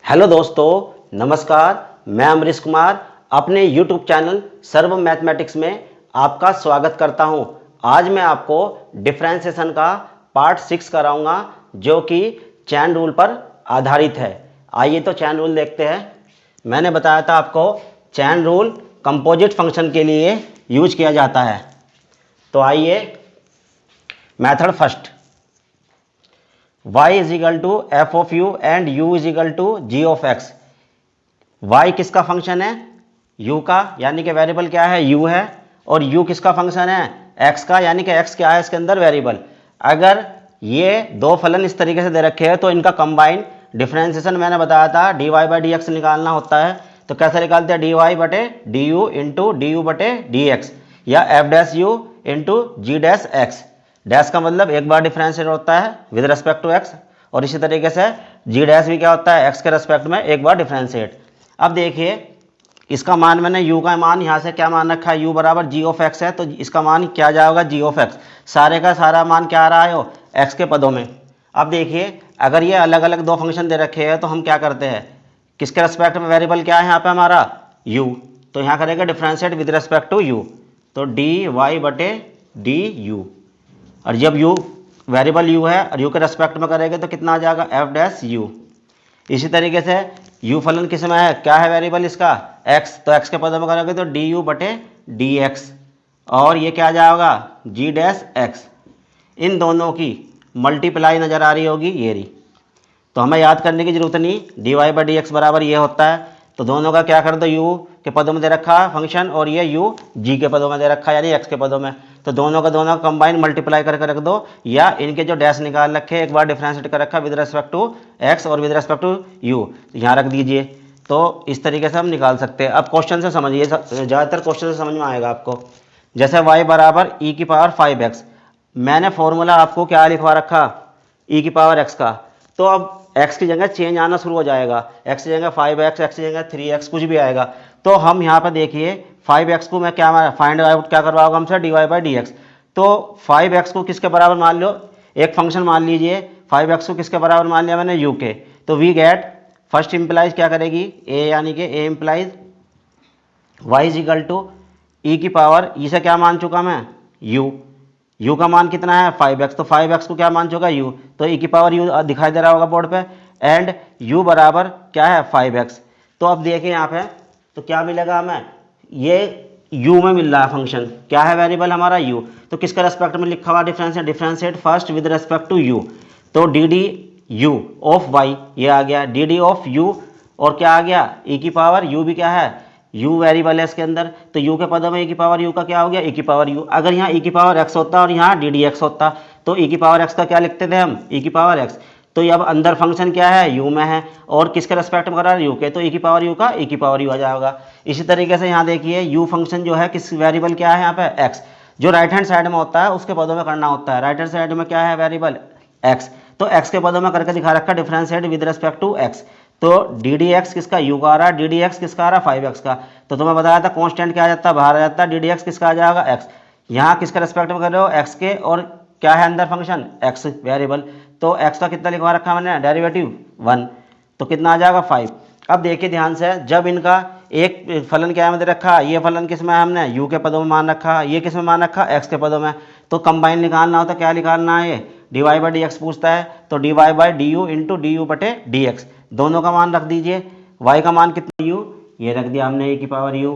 Hello दोस्तों, नमस्कार। मैं अमरीश कुमार अपने यूट्यूब चैनल सर्व मैथमेटिक्स में आपका स्वागत करता हूं। आज मैं आपको डिफरेंशिएशन का पार्ट 6 कराऊंगा जो कि चैन रूल पर आधारित है। आइए तो चैन रूल देखते हैं। मैंने बताया था आपको चैन रूल कंपोजिट फंक्शन के लिए यूज किया जाता है। तो आइए method first, y is equal to f of u and u is equal to g of x. y किसका फंक्शन है? u का, यानी कि वेरिएबल क्या है? u है। और u किसका फंक्शन है? x का, यानी कि x क्या है इसके अंदर? वेरिएबल। अगर ये दो फलन इस तरीके से दे रखे हैं तो इनका कंबाइन डिफरेंशिएशन मैंने बताया था dy बाई डी एक्स निकालना होता है। तो कैसे निकालते हैं? dy बटे d u into d u बटे डी एक्स, या f dash u into g dash x. Dash का मतलब एक बार डिफरेंशिएट होता है विद रेस्पेक्ट टू एक्स, और इसी तरीके से जी डैश भी क्या होता है? एक्स के रेस्पेक्ट में एक बार डिफरेंशिएट। अब देखिए इसका मान, मैंने u का मान यहाँ से क्या मान रखा है? u बराबर जी ऑफ एक्स है, तो इसका मान क्या जाएगा? जी ऑफ एक्स। सारे का सारा मान क्या आ रहा है? हो एक्स के पदों में। अब देखिए अगर ये अलग अलग दो फंक्शन दे रखे हैं तो हम क्या करते हैं? किसके रेस्पेक्ट में वेरिएबल क्या है यहाँ पे हमारा? u। तो यहाँ करेगा differentiate with respect to u, तो डी वाई बटे डी यू। और जब u वेरिएबल u है और u के रेस्पेक्ट में करेंगे तो कितना आ जाएगा? F dash you. इसी तरीके से u फलन किस में है? क्या है वेरिएबल इसका? x, तो x के पदों में करोगे तो डी यू बटे डी एक्स, और ये क्या आ जाएगा? g dash x. इन दोनों की मल्टीप्लाई नज़र आ रही होगी, ये रही। तो हमें याद करने की जरूरत नहीं, d y by d x बराबर ये होता है। तो दोनों का क्या कर दो? u के पदों में दे रखा है फंक्शन, और ये u g के पदों में दे रखा है, यानी x के पदों में। तो दोनों का दोनों कंबाइन मल्टीप्लाई करके रख दो, या इनके जो डैश निकाल रखे एक बार डिफरेंशिएट कर रखा विद रेस्पेक्ट टू x और विद रेस्पेक्ट टू u, यहाँ रख दीजिए। तो इस तरीके से हम निकाल सकते हैं। अब क्वेश्चन से समझिए, ज़्यादातर क्वेश्चन से समझ में आएगा आपको। जैसे y बराबर e की पावर 5x, मैंने फॉर्मूला आपको क्या लिखवा रखा? e की पावर x का। तो अब x की जगह चेंज आना शुरू हो जाएगा, x की जगह 5x, x की जगह 3x, कुछ भी आएगा। तो हम यहाँ पर देखिए 5x को मैं क्या फाइंड आउट क्या करवाऊंगा हमसे? D y by d x. तो 5x को किसके बराबर मान लो? एक फंक्शन मान लीजिए, 5x को किसके बराबर मान लिया मैंने? u के। तो वी गेट, फर्स्ट इम्प्लाइज क्या करेगी? a, यानी कि a implies y is equal to e की पावर, e से क्या मान चुका मैं? u का मान कितना है? 5x। तो 5x को क्या मान चुका? u, तो e की पावर u दिखाई दे रहा होगा बोर्ड पे, एंड u बराबर क्या है? 5x। तो अब देखिए यहाँ पे तो क्या मिलेगा हमें? ये u में मिल रहा है फंक्शन, क्या है वेरिएबल हमारा? u। तो किसका रेस्पेक्ट में लिखा हुआ differentiate? Differentiate first with respect to u। तो d d u of y ये आ गया, डी डी ऑफ u, और क्या आ गया? e की पावर u भी क्या है? u वेरिएबल है इसके अंदर, तो u के पदों में e की पावर u का क्या हो गया? e की पावर u। अगर यहाँ e की पावर x होता और यहाँ डी डी एक्स होता तो e की पावर x का क्या लिखते थे हम? e की पावर x। तो ये अब अंदर फंक्शन क्या है? u में है, और किसके रेस्पेक्ट में कर रहा है? u के, तो e की पावर u का e की पावर u आ जाएगा। इसी तरीके से यहाँ देखिए u फंक्शन जो है किस वेरिएबल क्या है यहाँ पे? x। जो राइट हैंड साइड में होता है उसके पदों में करना होता है। राइट हैंड साइड में क्या है वेरिएबल? x। तो x के पदों में करके दिखा रखा differentiate with respect to x। तो डी डी एक्स किसका? u का आ रहा है, डी डी एक्स किसका आ रहा है? 5x का। तो तुम्हें बताया था कांस्टेंट क्या आ जाता है? बाहर आ जाता है, डी डी एक्स किसका आ जाएगा? x। यहाँ किसके रेस्पेक्ट में कर रहे हो? x के, और क्या है अंदर फंक्शन? x variable. तो x का कितना लिखवा रखा मैंने? डेरिवेटिव 1, तो कितना आ जाएगा? 5। अब देखिए ध्यान से, जब इनका एक फलन क्या है दे रखा, ये फलन किस में है? हमने u के पदों में मान रखा, ये किस में मान रखा? x के पदों में। तो कंबाइन निकालना होता, क्या निकालना है? ये d y by d x पूछता है, तो d y by d u into d u बटे डी एक्स, दोनों का मान रख दीजिए। y का मान कितना? u, ये रख दिया हमने e की पावर u।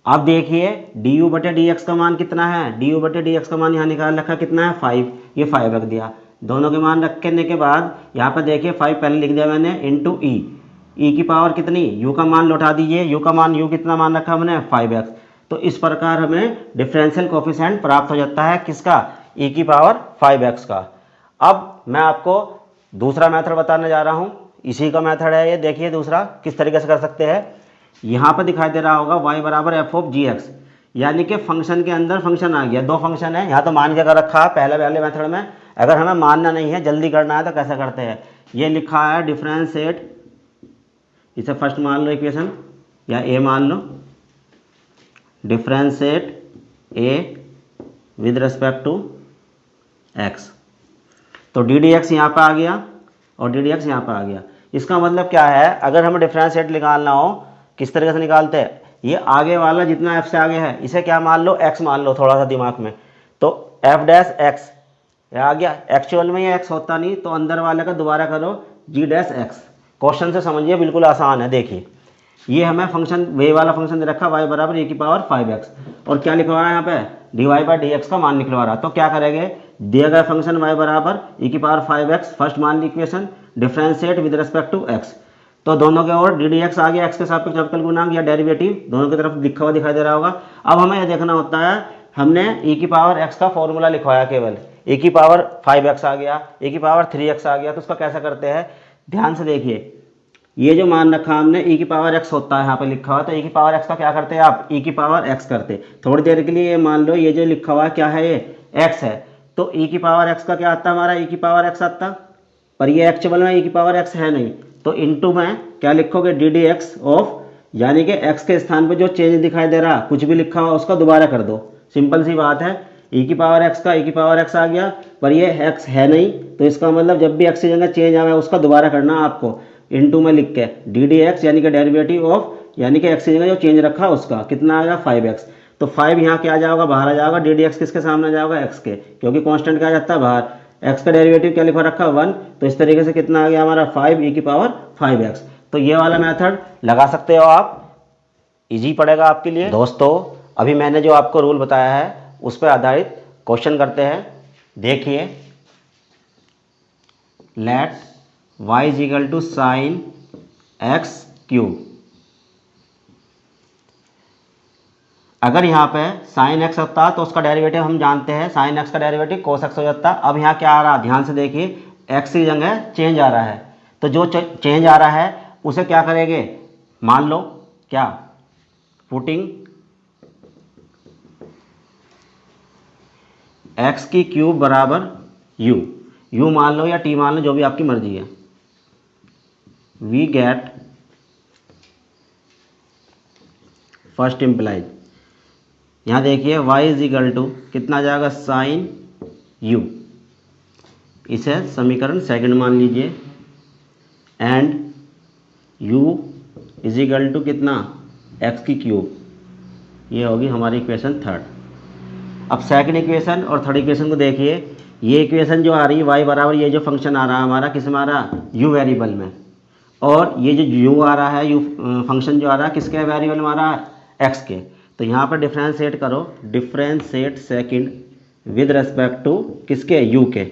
अब देखिए डी यू बटे डी एक्स का मान कितना है? डी यू बटे डी एक्स का मान यहाँ निकाल रखा, कितना है? 5। ये 5 रख दिया। दोनों के मान रखने के बाद यहाँ पर देखिए 5 पहले लिख दिया मैंने इंटू ई, ई की पावर कितनी? u का मान लौटा दीजिए। u का मान, u कितना मान रखा हमने? 5x। तो इस प्रकार हमें डिफरेंशियल कोफिशिएंट प्राप्त हो जाता है किसका? e की पावर 5x का। अब मैं आपको दूसरा मेथड बताने जा रहा हूँ, इसी का मेथड है ये। देखिए दूसरा किस तरीके से कर सकते हैं। यहाँ पर दिखाई दे रहा होगा y बराबर एफ ऑफ जी एक्स, यानी कि फंक्शन के अंदर फंक्शन आ गया। दो फंक्शन है यहाँ तो मान के कर रखा है पहले वाले मेथड में। अगर हमें मानना नहीं है, जल्दी करना है, तो कैसे करते हैं? ये लिखा है डिफरेंशिएट, इसे फर्स्ट मान लो इक्वेशन, या a मान लो, differentiate a with respect to x। तो डी डी एक्स यहाँ पर आ गया और डी डी एक्स यहाँ पर आ गया। इसका मतलब क्या है, अगर हमें डिफरेंशिएट निकालना हो किस तरीके से निकालते हैं, ये आगे वाला जितना एफ से आगे है इसे क्या मान लो, एक्स मान लो थोड़ा सा दिमाग में, तो एफ डैश एक्स आ गया। एक्चुअल में ये एक्स होता नहीं तो अंदर वाले का दोबारा करो जी डैश एक्स। क्वेश्चन से समझिए, बिल्कुल आसान है। देखिए ये हमें फंक्शन वे वाला फंक्शन दे रखा y बराबर e की पावर 5x और क्या लिखवा रहा है यहाँ पे d y by d x का मान निकलवा रहा है। तो क्या करेंगे, दिया गया फंक्शन y बराबर e की पावर 5x, फर्स्ट मान ली equation, differentiate with respect to x। तो दोनों के ओर डी डी एक्स आ गया, एक्स के सापेक्ष अवकल गुणांक या डेरिवेटिव दोनों की तरफ लिखा हुआ दिखाई दे रहा होगा। अब हमें यह देखना होता है, हमने e की पावर x का फॉर्मूला लिखवाया, केवल e की पावर 5x आ गया, e की पावर 3x आ गया, तो उसका कैसे करते हैं, ध्यान से देखिए। ये जो मान रखा हमने e की पावर x होता है, यहाँ पे लिखा हुआ, तो e की पावर x का क्या करते हैं आप, e की पावर x करते। थोड़ी देर के लिए ये मान लो ये जो लिखा हुआ क्या है, ये x है, तो e की पावर x का क्या आता है हमारा, e की पावर x आता, पर ये एक्चुअल में e की पावर x है नहीं, तो इनटू में क्या लिखोगे, डी डी एक्स ऑफ, यानी कि x के स्थान पर जो चेंज दिखाई दे रहा कुछ भी लिखा हुआ उसका दोबारा कर दो, सिंपल सी बात है। e की पावर x का e की पावर x आ गया, पर ये x है नहीं, तो इसका मतलब जब भी x की जगह चेंज आवे उसका दोबारा करना आपको, इनटू में लिख के डी डी एक्स यानी कि डेरिवेटिव ऑफ, यानी कि x की जगह जो चेंज रखा उसका कितना आएगा 5x। तो 5 यहाँ क्या आ जाएगा, बाहर आ जाएगा, डी डी एक्स किसके सामने आ जाएगा, x के, क्योंकि कांस्टेंट क्या जाता है बाहर, x का डेरिवेटिव क्या लिखा रखा 1, तो इस तरीके से कितना आ गया हमारा 5 e की पावर 5x। तो ये वाला मेथड लगा सकते हो आप, इजी पड़ेगा आपके लिए। दोस्तों अभी मैंने जो आपको रूल बताया है उस पर आधारित क्वेश्चन करते हैं। देखिए, let y is equal to sine x cube. अगर यहाँ पे साइन एक्स होता तो उसका डेरिवेटिव हम जानते हैं, साइन एक्स का डेरिवेटिव कोस एक्स हो जाता। अब यहाँ क्या आ रहा है, ध्यान से देखिए, एक्स की जगह चेंज आ रहा है, तो जो चेंज आ रहा है उसे क्या करेंगे, मान लो क्या, पुटिंग एक्स की क्यूब बराबर यू मान लो या टी मान लो, जो भी आपकी मर्जी है, वी गेट फर्स्ट इम्प्लाइज। यहाँ देखिए y इज इक्वल टू कितना आ जाएगा, साइन u, इसे समीकरण सेकंड मान लीजिए, and u is equal to कितना, x की क्यूब, ये होगी हमारी इक्वेशन थर्ड। अब सेकंड इक्वेशन और थर्ड इक्वेशन को देखिए, ये इक्वेशन जो आ रही है y बराबर ये जो फंक्शन आ रहा है हमारा किस में आ रहा है, u वेरिएबल में, और ये जो u आ रहा है, u फंक्शन जो आ रहा है किसके वेरिएबल में आ रहा है, x के। तो यहाँ पर डिफ्रेंशिएट करो, differentiate second with respect to किसके, u के,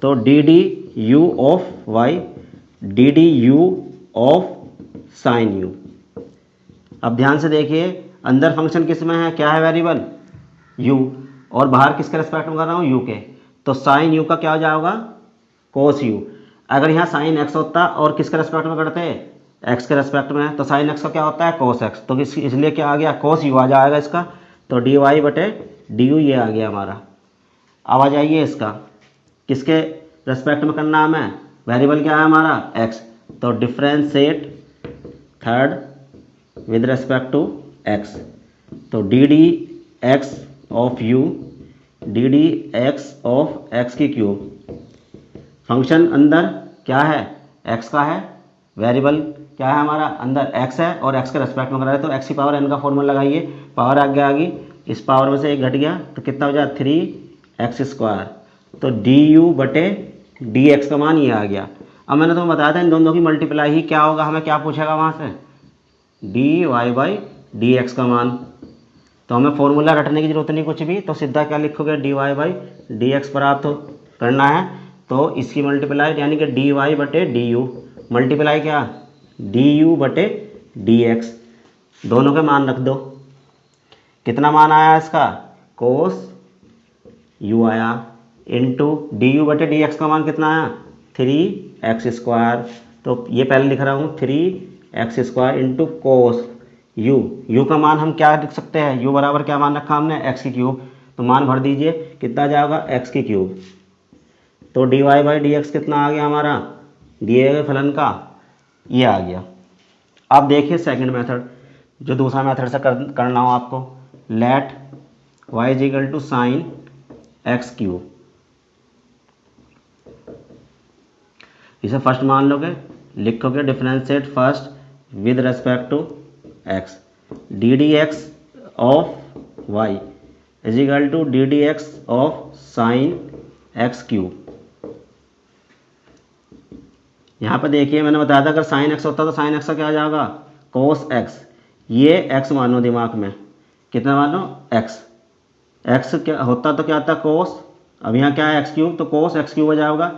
तो d d u of y d d u of sine u। अब ध्यान से देखिए, अंदर फंक्शन किस में है, क्या है वेरिएबल, u, और बाहर किसके रेस्पेक्ट में कर रहा हूँ, u के, तो साइन u का क्या हो जाएगा, कोस u। अगर यहाँ साइन x होता और किसके रेस्पेक्ट में करते हैं, x के रेस्पेक्ट में, तो साइन x का क्या होता है, कोस x, तो इसलिए क्या आ गया, कोस u आ जाएगा इसका, तो डी वाई बटे डी यू ये आ गया हमारा। अब आ जाइए इसका, किसके रेस्पेक्ट में करना हमें, वेरिएबल क्या है हमारा x, तो differentiate third with respect to x, तो d d x of u d d x of x की क्यूब। फंक्शन अंदर क्या है, x का है, वेरिएबल क्या है हमारा, अंदर x है और x के रेस्पेक्ट में कर रहा है, तो x की पावर n का फॉर्मूला लगाइए, पावर आगे आ गई, इस पावर में से एक घट गया तो कितना हो जाए 3x², तो डी यू बटे डी एक्स का मान ये आ गया। अब मैंने तुम्हें बताया था इन दोनों की मल्टीप्लाई ही क्या होगा, हमें क्या पूछेगा वहाँ से, d y by d x का मान, तो हमें फॉर्मूला रटने की जरूरत नहीं कुछ भी, तो सीधा क्या लिखोगे, d y by d x प्राप्त करना है, तो इसकी मल्टीप्लाई यानी कि डी वाई बटे डी यू, मल्टीप्लाई क्या, डी यू बटे डी एक्स, दोनों के मान रख दो, कितना मान आया इसका, कोस यू आया, इंटू डी यू बटे डी एक्स का मान कितना आया, 3x², तो ये पहले लिख रहा हूँ 3x² इंटू कोस यू का मान हम क्या लिख सकते हैं, u बराबर क्या मान रखा हमने, x की क्यूब, तो मान भर दीजिए कितना जाएगा, x की क्यूब, तो d y by d x कितना आ गया हमारा, दिए गए फलन का ये आ गया। अब देखिए सेकंड मेथड, जो दूसरा मेथड से करना हो आपको, let y is equal to sine x cube, इसे फर्स्ट मान लोगे, लिखोगे differentiate first with respect to x, d d x of y is equal to d d x of sine x cube. यहाँ पर देखिए मैंने बताया था अगर साइन एक्स होता तो साइन एक्स का क्या आ जाएगा कोस एक्स। ये एक्स मानो दिमाग में, कितना मानो एक्स, एक्स क्या होता तो क्या आता कोस, अब यहाँ क्या है एक्स क्यूब तो कोस एक्स क्यूब हो जाएगा।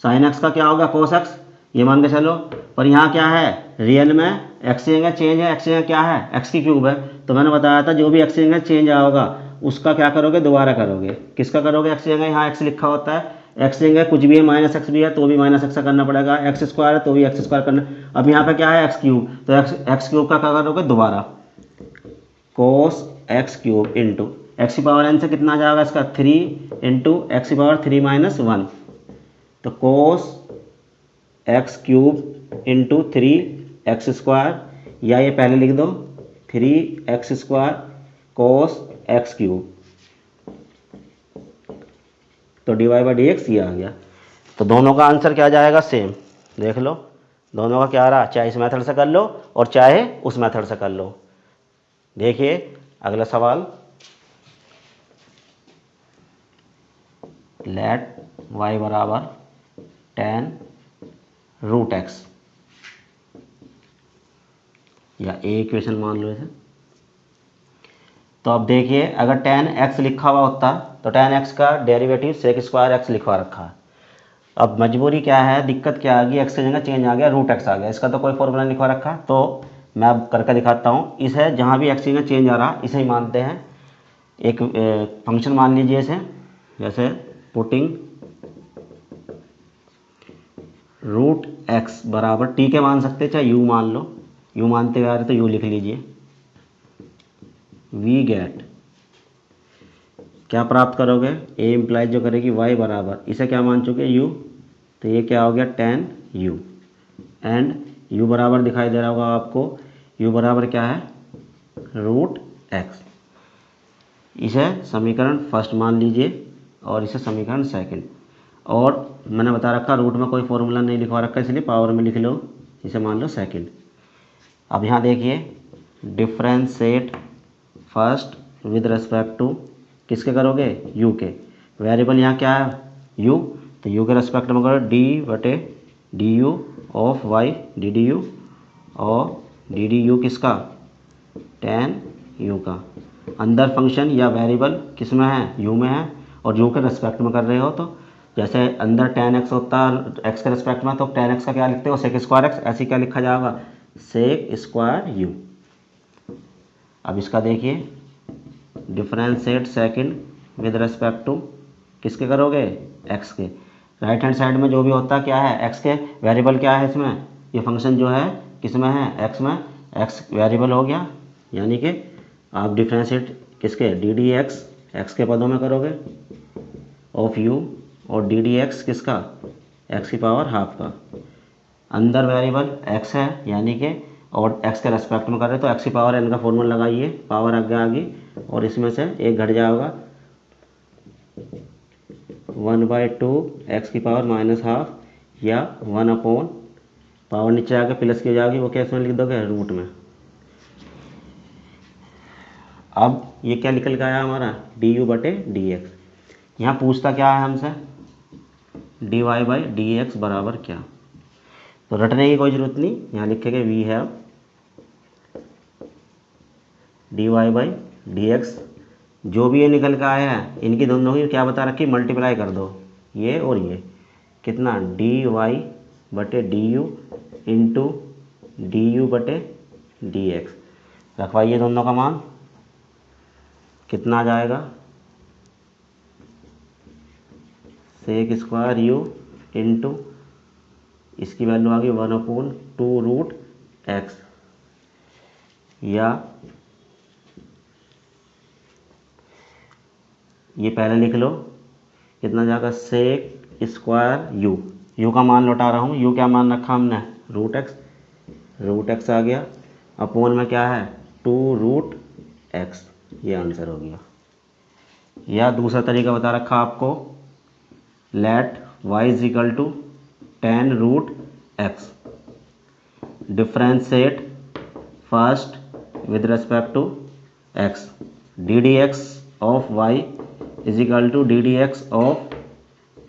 साइन एक्स का क्या होगा कोस एक्स, ये मान के चलो। पर यहाँ क्या है रियल में एक्स की जगह चेंज है, एक्स की जगह क्या है एक्स की क्यूब है। तो मैंने बताया था जो भी एक्स की जगह चेंज आएगा उसका क्या करोगे दोबारा करोगे। किसका करोगे एक्स की जगह यहाँ एक्स लिखा होता है, एक्स की जगह कुछ भी है माइनस एक्स भी है तो भी माइनस एक्स का करना पड़ेगा, एक्स स्क्वायर है तो भी एक्स स्क्वायर करना। अब यहाँ पे क्या है एक्स क्यूब तो एक्स क्यूब का क्या करोगे दोबारा cos x cube into x की पावर एन से कितना आ जाएगा इसका 3 इंटू एक्स की पावर 3 माइनस 1 तो cos x cube into 3 x square, या ये पहले लिख दो 3 x square cos x cube, तो d y by d x ये आ गया। तो दोनों का आंसर क्या जाएगा सेम, देख लो दोनों का क्या आ रहा, चाहे इस मेथड से कर लो और चाहे उस मेथड से कर लो। देखिए अगला सवाल, लेट y बराबर tan रूट एक्स, या ए इक्वेशन मान लो इसे। तो अब देखिए अगर tan x लिखा हुआ होता तो tan x का डेरिवेटिव सेक स्क्वायर एक्स लिखवा रखा है। अब मजबूरी क्या है, दिक्कत क्या आ गई, एक्स की जगह चेंज आ गया रूट एक्स आ गया, इसका तो कोई फॉर्मूला नहीं लिखवा रखा। तो मैं अब करके दिखाता हूँ, इसे जहाँ भी एक्स की जगह चेंज आ रहा इसे ही मानते हैं। एक फंक्शन मान लीजिए इसे, जैसे पुटिंग रूट एक्स बराबर टी के मान सकते चाहे यू मान लो, यू मानते हुए आ रहे तो यू लिख लीजिए। वी गेट क्या प्राप्त करोगे, ए इम्प्लाइज जो करेगी वाई बराबर इसे क्या मान चुके यू, तो ये क्या हो गया टेन यू, एंड यू बराबर दिखाई दे रहा होगा आपको, यू बराबर क्या है रूट एक्स। इसे समीकरण फर्स्ट मान लीजिए और इसे समीकरण सेकंड, और मैंने बता रखा रूट में कोई फॉर्मूला नहीं लिखवा रखा इसलिए पावर में लिख लो, इसे मान लो सेकंड। अब यहाँ देखिए differentiate first with respect to किसके करोगे यू के, वेरिएबल यहाँ क्या है यू, तो यू के रेस्पेक्ट में करो डी बटे d u of y d d u, और डी डी यू किसका टेन यू का। अंदर फंक्शन या वेरिएबल किस में है यू में है, और यू के रेस्पेक्ट में कर रहे हो तो जैसे अंदर टेन एक्स होता है एक्स के रेस्पेक्ट में तो टेन एक्स का क्या लिखते हो सेक स्क्वायर एक्स, ऐसे क्या लिखा जाएगा सेक स्क्वायर यू। अब इसका देखिए differentiate second with respect to किसके करोगे एक्स के, राइट हैंड साइड में जो भी होता है क्या है एक्स के, वेरिएबल क्या है इसमें ये फंक्शन जो है किस में है एक्स में, एक्स वेरिएबल हो गया, यानी कि आप डिफरेंशिएट किसके डी डी एक्स एक्स के पदों में करोगे ऑफ यू, और डी डी एक्स किसका एक्स की पावर हाफ का, अंदर वेरिएबल एक्स है यानी कि और एक्स के रेस्पेक्ट में कर रहे तो एक्स की पावर एन का फॉर्मूला लगाइए, पावर आगे आ गई और इसमें से एक घट जाएगा 1/2 एक्स की पावर माइनस हाफ, या 1 अपॉन पावर नीचे आके प्लस की हो जाएगी, वो कैसे में लिख दोगे रूट में। अब ये क्या निकल गया हमारा डी यू बटे डी एक्स, यहाँ पूछता क्या है हमसे d y by d x बराबर क्या, तो रटने की कोई ज़रूरत नहीं, यहाँ लिखेंगे we have d y by d x, जो भी ये निकल के आया है इनकी दोनों की क्या बता रखी मल्टीप्लाई कर दो, ये और ये कितना डी वाई बटे d u into d u बटे डी एक्स, रखवाइए दोनों का मान कितना आ जाएगा सेक स्क्वायर यू इंटू इसकी वैल्यू आ गई 1/2 रूट एक्स, या ये पहले लिख लो कितना जाएगा सेक स्क्वायर यू, यू का मान लौटा रहा हूँ, यू क्या मान रखा हमने रूट एक्स आ गया, अपोन में क्या है 2 रूट एक्स, ये आंसर हो गया। या दूसरा तरीका बता रखा आपको let y is equal to 10 root x, differentiate first with respect to x, d d x of y is equal to d d x of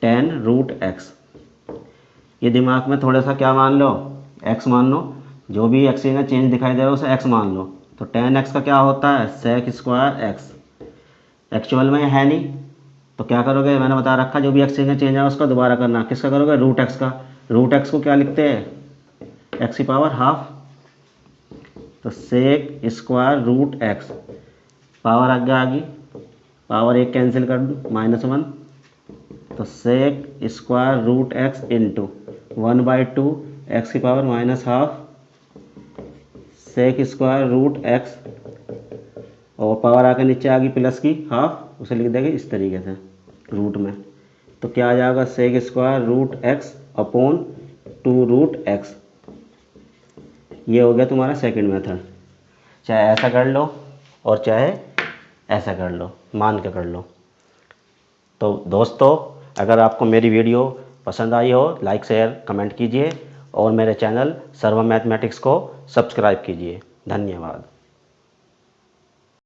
ten root x. ये दिमाग में थोड़ा सा क्या मान लो, एक्स मान लो, जो भी एक्स में चेंज दिखाई दे रहा है उसे एक्स मान लो। तो टेन एक्स का क्या होता है, सेक स्क्वायर एक्स। एक्चुअल में है नहीं तो क्या करोगे, मैंने बता रखा जो भी एक्स में चेंज है उसका दोबारा करना। किसका करोगे, रूट एक्स का। रूट एक्स को क्या लिखते हैं, एक्स की पावर हाफ। तो sec square root x, power आगे आ गई, पावर एक कैंसिल कर दूँ, -1। तो sec square root x into 1/2 x की power -half sec square root x, और पावर आकर नीचे आ गई प्लस की हाफ, उसे लिख देंगे इस तरीके से रूट में। तो क्या आ जाएगा, sec square root x upon 2 root x. ये हो गया तुम्हारा सेकंड मेथड। चाहे ऐसा कर लो और चाहे ऐसा कर लो, मान के कर लो। तो दोस्तों, अगर आपको मेरी वीडियो पसंद आई हो, लाइक शेयर कमेंट कीजिए और मेरे चैनल सर्व मैथमेटिक्स को सब्सक्राइब कीजिए। धन्यवाद।